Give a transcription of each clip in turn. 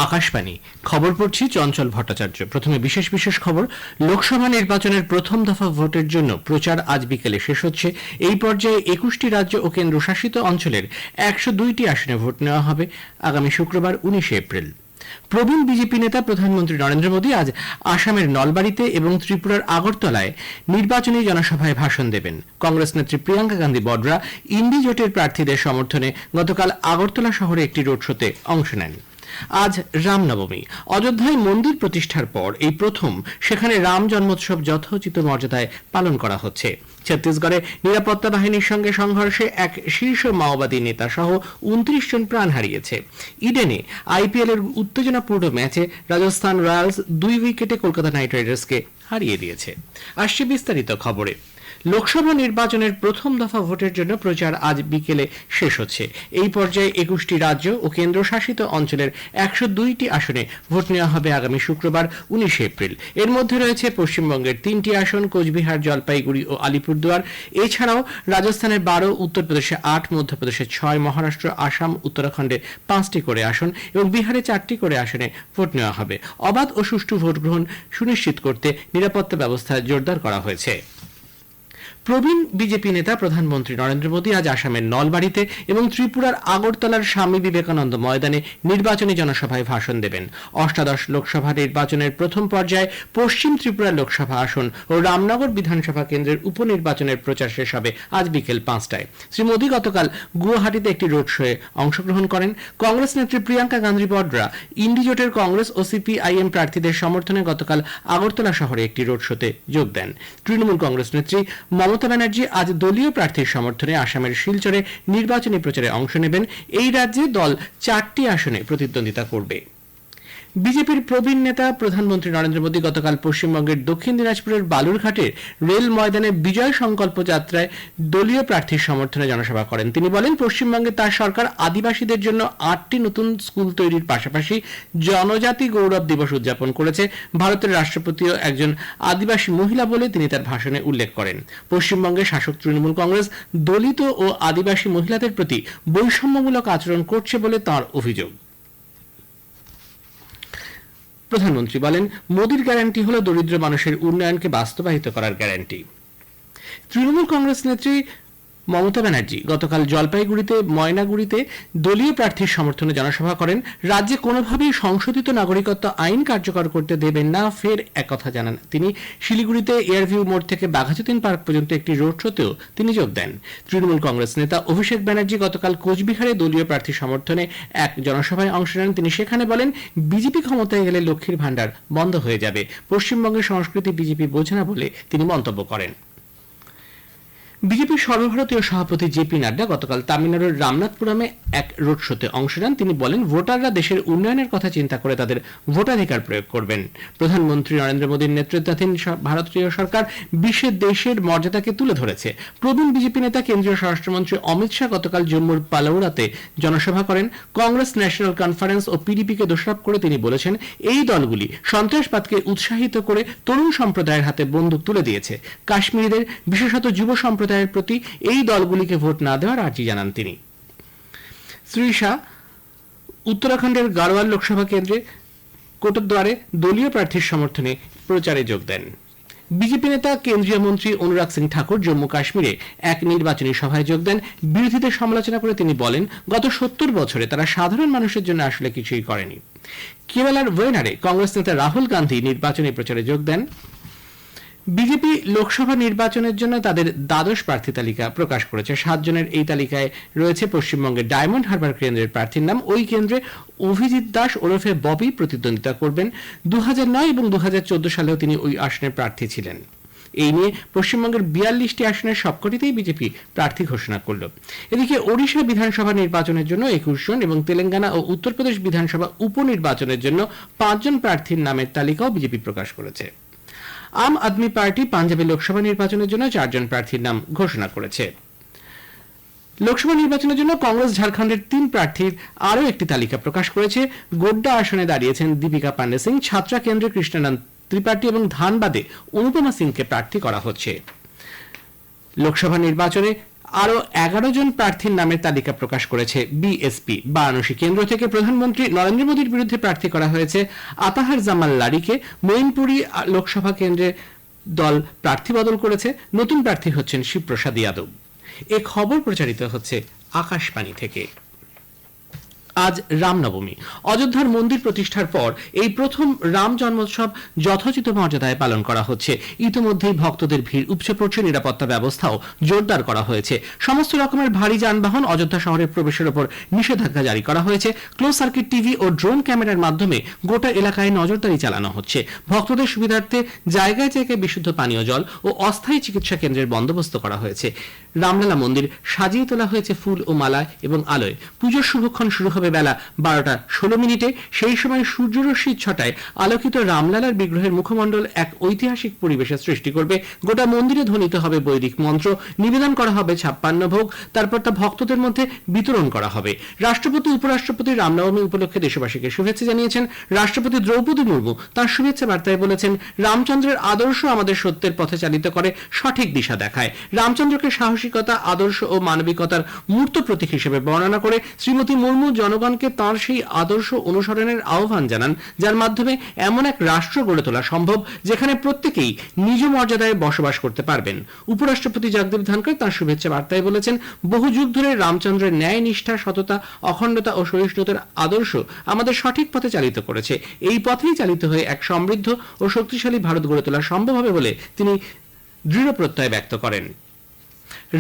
আকাশবাণী খবর পড়ছি চঞ্চল ভট্টাচার্য। প্রথমে বিশেষ বিশেষ খবর। লোকসভা নির্বাচনের প্রথম দফা ভোটের জন্য প্রচার আজ বিকেলে শেষ হচ্ছে। এই পর্যায়ে 21টি রাজ্য ও কেন্দ্রশাসিত অঞ্চলের 102টি আসনে ভোট নেওয়া হবে আগামী শুক্রবার 19 এপ্রিল। প্রবীণ বিজেপি নেতা প্রধানমন্ত্রী নরেন্দ্র মোদী আজ আসামের নলবাড়িতে এবং ত্রিপুরার আগরতলায় নির্বাচনী জনসভায় ভাষণ দেবেন। কংগ্রেস নেত্রী প্রিয়াঙ্কা গান্ধী বডরা ইন্ডি জোটের প্রার্থীদের সমর্থনে গতকাল আগরতলা শহরে একটি রোড শোতে অংশ নেন। আজ রামনবমী। অযোধ্যায় মন্দির প্রতিষ্ঠার পর এই প্রথম সেখানে রাম জন্মোৎসব যথোচিত মর্যাদায় পালন করা হচ্ছে। ছত্তিশগড়ে নিরাপত্তা বাহিনীর সঙ্গে সংঘর্ষে এক শীর্ষ মাওবাদী নেতা সহ 29 জন প্রাণ হারিয়েছে। ইডেনে আইপিএল এর উত্তেজনাপূর্ণ ম্যাচে রাজস্থান রয়্যালস 2 উইকেটে কলকাতা নাইট রাইডার্সকে হারিয়ে দিয়েছে। আসছে বিস্তারিত খবরে। লোকসভা নির্বাচনের প্রথম দফা ভোটের জন্য প্রচার আজ বিকেলে শেষ হচ্ছে। এই পর্যায়ে 21টি রাজ্য ও কেন্দ্রশাসিত অঞ্চলের 102টি আসনে ভোট নেওয়া হবে আগামী শুক্রবার 19 এপ্রিল। এর মধ্যে রয়েছে পশ্চিমবঙ্গের 3টি আসন, কোচবিহার, জলপাইগুড়ি ও আলিপুরদুয়ার। এছাড়াও রাজস্থানের 12, উত্তরপ্রদেশে 8, মধ্যপ্রদেশে 6, মহারাষ্ট্র, আসাম, উত্তরাখণ্ডে 5টি করে আসন এবং বিহারে 4টি করে আসনে ভোট নেওয়া হবে। অবাধ ও সুষ্ঠু ভোট গ্রহণ সুনিশ্চিত করতে নিরাপত্তা ব্যবস্থা জোরদার করা হয়েছে। প্রবীণ বিজেপি নেতা প্রধানমন্ত্রী নরেন্দ্র মোদী আজ আসামের নলবাড়িতে এবং ত্রিপুরার আগরতলার স্বামী বিবেকানন্দ ময়দানে নির্বাচনী জনসভায় ভাষণ দেবেন। অষ্টাদশ লোকসভা নির্বাচনের প্রথম পর্যায়ে পশ্চিম ত্রিপুরা লোকসভা আসন ও রামনগর বিধানসভা কেন্দ্রের উপনির্বাচনের প্রচার শেষ হবে আজ বিকেল 5টায়। শ্রী মোদী গতকাল গুয়াহাটিতে একটি রোড শোয়ে অংশগ্রহণ করেন। কংগ্রেস নেত্রী প্রিয়াঙ্কা গান্ধী বডরা ইন্ডি জোটের কংগ্রেস ও সিপিআইএম প্রার্থীদের সমর্থনে গতকাল আগরতলা শহরে একটি রোড শোতে যোগ দেন। তৃণমূল কংগ্রেস নেত্রী মমতা ব্যানার্জি আজ দলীয় প্রার্থীর সমর্থনে আসামের শিলচরে নির্বাচনী প্রচারে অংশ নেবেন। এই রাজ্যে দল 4টি আসনে প্রতিদ্বন্দ্বিতা করবে। বিজেপির প্রবীণ নেতা প্রধানমন্ত্রী নরেন্দ্র মোদী গতকাল পশ্চিমবঙ্গের দক্ষিণ দিনাজপুরের বালুরঘাটের রেল ময়দানে বিজয় সংকল্প যাত্রায় দলীয় প্রার্থীর সমর্থনে জনসভা করেন। তিনি বলেন, পশ্চিমবঙ্গে তার সরকার আদিবাসীদের জন্য 8টি নতুন স্কুল তৈরির পাশাপাশি জনজাতি গৌরব দিবস উদযাপন করেছে। ভারতের রাষ্ট্রপতিও একজন আদিবাসী মহিলা বলে তিনি তার ভাষণে উল্লেখ করেন। পশ্চিমবঙ্গে শাসক তৃণমূল কংগ্রেস দলিত ও আদিবাসী মহিলাদের প্রতি বৈষম্যমূলক আচরণ করছে বলে তাঁর অভিযোগ। প্রধানমন্ত্রী বলেন, মোদির গ্যারান্টি হল দরিদ্র মানুষের উন্নয়নকে বাস্তবায়িত করার গ্যারান্টি। তৃণমূল কংগ্রেস নেত্রী মমতা ব্যানার্জি গতকাল জলপাইগুড়িতে ময়নাগুড়িতে দলীয় প্রার্থীর সমর্থনে জনসভা করেন। রাজ্যে কোনোভাবেই সংশোধিত নাগরিকত্ব আইন কার্যকর করতে দেবেন না, ফের একথা জানান তিনি। শিলিগুড়িতে এয়ারভিউ মোড় থেকে বাঘাযতীন পার্ক পর্যন্ত একটি রোড শোতেও তিনি যোগ দেন। তৃণমূল কংগ্রেস নেতা অভিষেক ব্যানার্জি গতকাল কোচবিহারে দলীয় প্রার্থীর সমর্থনে এক জনসভায় অংশ নেন। তিনি সেখানে বলেন, বিজেপি ক্ষমতায় গেলে লক্ষ্মীর ভাণ্ডার বন্ধ হয়ে যাবে। পশ্চিমবঙ্গের সংস্কৃতি বিজেপি বোঝে না বলে তিনি মন্তব্য করেন। বিজেপির সর্বভারতীয় সভাপতি জেপি নাড্ডা গতকাল তামিলনাড়ুর রামনাথপুরমে এক রোড শোতে অংশ নেন। তিনি বলেন, ভোটাররা দেশের উন্নয়নের কথা চিন্তা করে তাদের ভোটাধিকার প্রয়োগ করবেন। প্রধানমন্ত্রী নরেন্দ্র মোদীর নেতৃত্বাধীন ভারতীয় সরকার বিশ্বের দেশের মর্যাদাকে তুলে ধরেছে। প্রবীণ বিজেপি নেতা কেন্দ্রীয় স্বরাষ্ট্রমন্ত্রী অমিত শাহ গতকাল জম্মুর পালাউড়াতে জনসভা করেন। কংগ্রেস ন্যাশনাল কনফারেন্স ও পিডিপিকে দোষারোপ করে তিনি বলেছেন, এই দলগুলি সন্ত্রাসবাদকে উৎসাহিত করে তরুণ সম্প্রদায়ের হাতে বন্দুক তুলে দিয়েছে। কাশ্মীরিদের, বিশেষত যুব সম্প্রদায়ের প্রতি এই দলগুলিকে ভোট না দেওয়ার আর্জি জানান তিনি। শ্রী শাহ উত্তরাখণ্ডের গাড়োয়াল লোকসভা কেন্দ্রে কোটদ্বারে দলীয় প্রার্থীর সমর্থনে প্রচারে যোগ দেন। বিজেপি নেতা কেন্দ্রীয় মন্ত্রী অনুরাগ সিং ঠাকুর জম্মু কাশ্মীরে এক নির্বাচনী সভায় যোগ দেন। বিরোধীদের সমালোচনা করে তিনি বলেন, গত 70 বছরে তারা সাধারণ মানুষের জন্য আসলে কিছুই করেনি। কেরালার ওয়েনারে কংগ্রেস নেতা রাহুল গান্ধী নির্বাচনী প্রচারে যোগ দেন। বিজেপি লোকসভা নির্বাচনের জন্য তাদের দ্বাদশ প্রার্থী তালিকা প্রকাশ করেছে। 7 জনের এই তালিকায় রয়েছে পশ্চিমবঙ্গের ডায়মন্ড হারবার কেন্দ্রের প্রার্থীর নাম। ওই কেন্দ্রে অভিজিৎ দাস ওরফে ববি প্রতিদ্বন্দ্বিতা করবেন। 2009 এবং 2014 সালেও তিনি ওই আসনের প্রার্থী ছিলেন। এই নিয়ে পশ্চিমবঙ্গের 42টি আসনের সবকটিতেই বিজেপি প্রার্থী ঘোষণা করল। এদিকে ওড়িশা বিধানসভা নির্বাচনের জন্য 21 জন এবং তেলেঙ্গানা ও উত্তরপ্রদেশ বিধানসভা উপনির্বাচনের জন্য 5 জন প্রার্থীর নামের তালিকাও বিজেপি প্রকাশ করেছে। আম আদমি পার্টি পাঞ্জাবে লোকসভা নির্বাচনের জন্য 4 জন প্রার্থীর নাম ঘোষণা করেছে। লোকসভা নির্বাচনের জন্য কংগ্রেস ঝাড়খণ্ডের 3 প্রার্থীর আরও একটি তালিকা প্রকাশ করেছে। গোড্ডা আসনে দাঁড়িয়েছেন দীপিকা পান্ডে সিং, ছাত্রা কেন্দ্রে কৃষ্ণানন্দ ত্রিপাঠী এবং ধানবাদে অনুপমা সিংকে প্রার্থী করা হচ্ছে। লোকসভা নির্বাচনে আরো 11 জন প্রার্থীর নামের তালিকা প্রকাশ করেছে বিএসপি। বারাণসী কেন্দ্র থেকে প্রধানমন্ত্রী নরেন্দ্র মোদীর বিরুদ্ধে প্রার্থী করা হয়েছে আতাহার জামাল লারিকে। মৈনপুরী লোকসভা কেন্দ্রে দল প্রার্থী বদল করেছে। নতুন প্রার্থী হচ্ছেন শিবপ্রসাদ যাদব। এ খবর প্রচারিত হচ্ছে আকাশবাণী থেকে। আজ রামনবমী। অযোধ্যার মন্দির প্রতিষ্ঠার পর এই প্রথম রাম জন্মোৎসব যথোচিত মর্যাদায় পালন করা হচ্ছে। ইতিমধ্যেই ভক্তদের ভিড় উপচে পড়ছে, নিরাপত্তা ব্যবস্থাও জোরদার করা হয়েছে। সমস্ত রকমের ভারী যানবাহন অযোধ্যা শহরে প্রবেশের উপর নিষেধাজ্ঞা জারি করা হয়েছে। ক্লোজ সার্কিট টিভি ও ড্রোন ক্যামেরার মাধ্যমে গোটা এলাকায় নজরদারি চালানো হচ্ছে। ভক্তদের সুবিধার্থে জায়গায় জায়গায় বিশুদ্ধ পানীয় জল ও অস্থায়ী চিকিৎসা কেন্দ্রের বন্দোবস্ত করা হয়েছে। রামলালা মন্দির সাজিয়ে তোলা হয়েছে ফুল ও মালায় এবং আলোয়। পুজোর শুভক্ষণ শুরু হবে বেলা 12:16। সেই সময় সূর্যরশ্মির ছটায় আলোকিত রামলালার বিগ্রহের মুখমণ্ডল এক ঐতিহাসিক পরিবেশের সৃষ্টি করবে। গোটা মন্দিরে ধ্বনিত হবে বৈদিক মন্ত্র, নিবেদন করা হবে 56 ভোগ, তারপর তা ভক্তদের মধ্যে বিতরণ করা হবে। রাষ্ট্রপতি উপরাষ্ট্রপতি রামনবমী উপলক্ষে দেশবাসীকে শুভেচ্ছা জানিয়েছেন। রাষ্ট্রপতি দ্রৌপদী মুর্মু তার শুভেচ্ছা বার্তায় বলেছেন, রামচন্দ্রের আদর্শ আমাদের সত্যের পথে চালিত করে, সঠিক দিশা দেখায়। রামচন্দ্রকে সাহসিকতা, আদর্শ ও মানবিকতার মূর্ত প্রতীক হিসেবে বর্ণনা করে শ্রীমতী মুর্মু জনগণকে তাঁর সেই আদর্শ অনুসরণের আহ্বান জানান, যার মাধ্যমে এমন এক রাষ্ট্র গড়ে তোলা সম্ভব যেখানে প্রত্যেকেই নিজ মর্যাদায় বসবাস করতে পারবেন। উপরাষ্ট্রপতি জগদীপ ধনকর তাঁর শুভেচ্ছা বার্তায় বলেছেন, বহু যুগ ধরে রামচন্দ্রের ন্যায়, নিষ্ঠা, সততা, অখণ্ডতা ও সহিষ্ণুতার আদর্শ আমাদের সঠিক পথে চালিত করেছে। এই পথেই চালিত হয়ে এক সমৃদ্ধ ও শক্তিশালী ভারত গড়ে তোলা সম্ভব হবে বলে তিনি দৃঢ় প্রত্যয় ব্যক্ত করেন।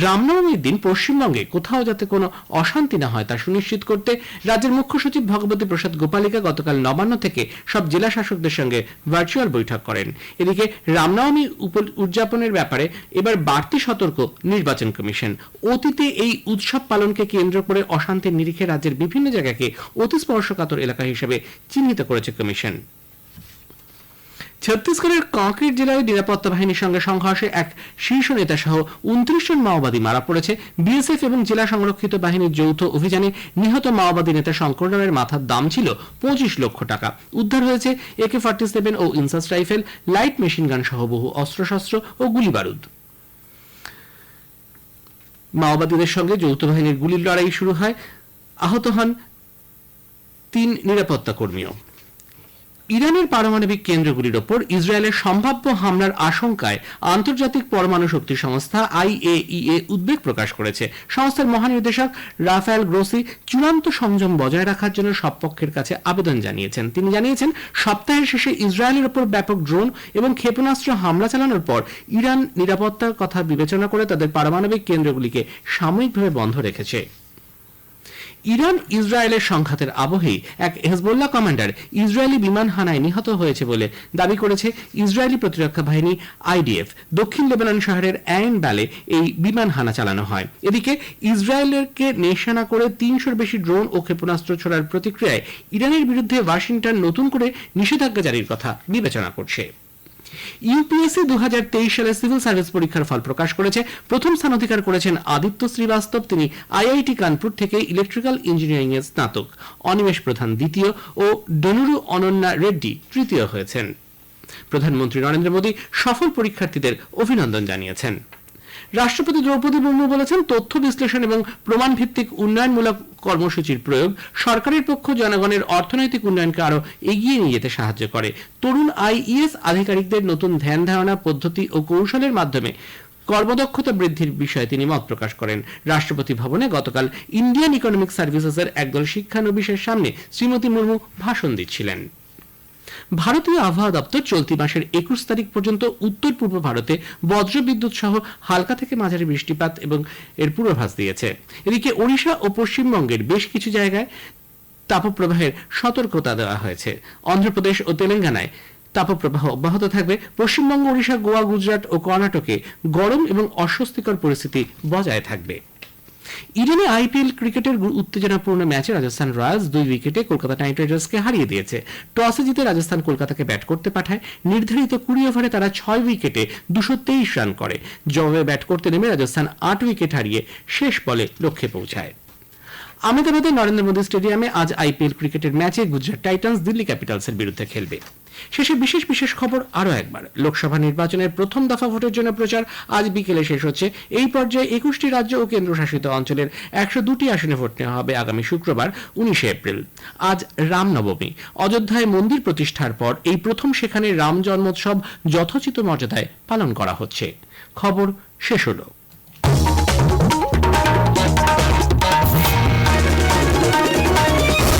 রামনবমীর দিন পশ্চিমবঙ্গে কোথাও যাতে কোনো অশান্তি না হয় তা সুনিশ্চিত করতে রাজ্যের মুখ্য সচিব ভগবতী প্রসাদ গোপালিকা গতকাল নবান্ন থেকে সব জেলা শাসকদের সঙ্গে ভার্চুয়াল বৈঠক করেন। এদিকে রামনবমী উদযাপনের ব্যাপারে এবার বাড়তি সতর্ক নির্বাচন কমিশন। অতীতে এই উৎসব পালনকে কেন্দ্র করে অশান্তির নিরিখে রাজ্যের বিভিন্ন জায়গাকে অতি স্পর্শকাতর এলাকা হিসেবে চিহ্নিত করেছে কমিশন। ছত্তিশগড়ের কাঁকের জেলায় নিরাপত্তা বাহিনীর সঙ্গে সংঘর্ষে এক শীর্ষ নেতা সহ 29 জন মাওবাদী মারা পড়েছে। বিএসএফ এবং জেলা সংরক্ষিত বাহিনীর যৌথ অভিযানে নিহত মাওবাদী নেতা শঙ্কর রাওয়ের মাথার দাম ছিল 25 লক্ষ টাকা। উদ্ধার হয়েছে AK-47 ও INSAS rifle, light machine gun সহ বহু অস্ত্রশস্ত্র ও গুলি বারুদ। মাওবাদীদের সঙ্গে যৌথ বাহিনীর গুলির লড়াই শুরু হয়। আহত হন 3 নিরাপত্তা কর্মীও। ইরানের পারমাণবিক কেন্দ্রগুলির ওপর ইসরায়েলের সম্ভাব্য হামলার আশঙ্কায় আন্তর্জাতিক পরমাণু শক্তি সংস্থা IAEA উদ্বেগ প্রকাশ করেছে। সংস্থার মহানির্দেশক রাফায়েল গ্রোসি চূড়ান্ত সংযম বজায় রাখার জন্য সব পক্ষের কাছে আবেদন জানিয়েছেন। তিনি জানিয়েছেন, সপ্তাহের শেষে ইসরায়েলের ওপর ব্যাপক ড্রোন এবং ক্ষেপণাস্ত্র হামলা চালানোর পর ইরান নিরাপত্তার কথা বিবেচনা করে তাদের পারমাণবিক কেন্দ্রগুলিকে সাময়িকভাবে বন্ধ রেখেছে। ইরান ইসরায়েলের সংঘাতের আবহেই এক হেজবোল্লাহ কমান্ডার ইসরায়েলি বিমান হানায় নিহত হয়েছে বলে দাবি করেছে ইসরায়েলি প্রতিরক্ষা বাহিনী IDF। দক্ষিণ লেবানন শহরের আইন ব্যালে এই বিমান হানা চালানো হয়। এদিকে ইসরায়েলকে নিশানা করে 300-র বেশি ড্রোন ও ক্ষেপণাস্ত্র ছোড়ার প্রতিক্রিয়ায় ইরানের বিরুদ্ধে ওয়াশিংটন নতুন করে নিষেধাজ্ঞা জারির কথা বিবেচনা করছে। ইউপিএসসি 2023 সালে সিভিল সার্ভিস পরীক্ষার ফল প্রকাশ করেছে। প্রথম স্থান অধিকার করেছেন আদিত্য শ্রীবাস্তব। তিনি IIT কানপুর থেকে ইলেকট্রিক্যাল ইঞ্জিনিয়ারিং এর স্নাতক। অনিমেষ প্রধান দ্বিতীয় ও ডনুরু অনন্যা রেড্ডি তৃতীয় হয়েছেন। প্রধানমন্ত্রী নরেন্দ্র মোদী সফল পরীক্ষার্থীদের অভিনন্দন জানিয়েছেন। রাষ্ট্রপতি দ্রৌপদী মুর্মু বলেছেন, তথ্য বিশ্লেষণ এবং প্রমাণ ভিত্তিক উন্নয়নমূলক কর্মসূচির প্রয়োগ সরকারের পক্ষ জনগণের অর্থনৈতিক উন্নয়নকে আরো এগিয়ে নিয়ে যেতে সাহায্য করে। তরুণ IAS আধিকারিকদের নতুন ধ্যান ধারণা, পদ্ধতি ও কৌশলের মাধ্যমে কর্মদক্ষতা বৃদ্ধির বিষয়ে তিনি মত প্রকাশ করেন। রাষ্ট্রপতি ভবনে গতকাল ইন্ডিয়ান ইকোনমিক সার্ভিসেসের একদল শিক্ষানবিশের সামনে শ্রীমতী মুর্মু ভাষণ দিচ্ছিলেন। ভারতীয় আবহাওয়া দপ্তর চলতি মাসের 21 তারিখ পর্যন্ত উত্তর পূর্ব ভারতে বজ্রবিদ্যুৎ সহ হালকা থেকে মাঝারি বৃষ্টিপাত এবং এর পূর্বাভাস দিয়েছে। এদিকে ওড়িশা ও পশ্চিমবঙ্গের বেশ কিছু জায়গায় তাপপ্রবাহের সতর্কতা দেওয়া হয়েছে। অন্ধ্রপ্রদেশ ও তেলেঙ্গানায় তাপপ্রবাহ অব্যাহত থাকবে। পশ্চিমবঙ্গ, ওড়িশা, গোয়া, গুজরাট ও কর্ণাটকে গরম এবং অস্বস্তিকর পরিস্থিতি বজায় থাকবে। ইডেনে IPL ক্রিকেটের উত্তেজনাপূর্ণ ম্যাচে রাজস্থান রয়্যালস 2 উইকেটে কলকাতা নাইট রাইডার্সকে হারিয়ে দিয়েছে। টসে জিতে রাজস্থান কলকাতাকে ব্যাট করতে পাঠায়। নির্ধারিত 20 ওভারে তারা 6 উইকেটে 223 রান করে। জবাবে ব্যাট করতে নেমে রাজস্থান 8 উইকেট হারিয়ে শেষ বলে লক্ষ্যে পৌঁছায়। আহমেদাবাদের নরেন্দ্র মোদী স্টেডিয়ামে আজ IPL ক্রিকেটের ম্যাচে গুজরাট টাইটান্স দিল্লি ক্যাপিটালসের বিরুদ্ধে খেলবে। শেষে বিশেষ বিশেষ খবর আরও একবার। লোকসভা নির্বাচনের প্রথম দফা ভোটের জন্য প্রচার আজ বিকেলে শেষ হচ্ছে। এই পর্যায়ে 21টি রাজ্য ও কেন্দ্রশাসিত অঞ্চলের 102টি আসনে ভোট নেওয়া হবে আগামী শুক্রবার 19 এপ্রিল। আজ রামনবমী। অযোধ্যায় মন্দির প্রতিষ্ঠার পর এই প্রথম সেখানে রাম জন্মোৎসব যথোচিত মর্যাদায় পালন করা হচ্ছে। খবর শেষ হলো।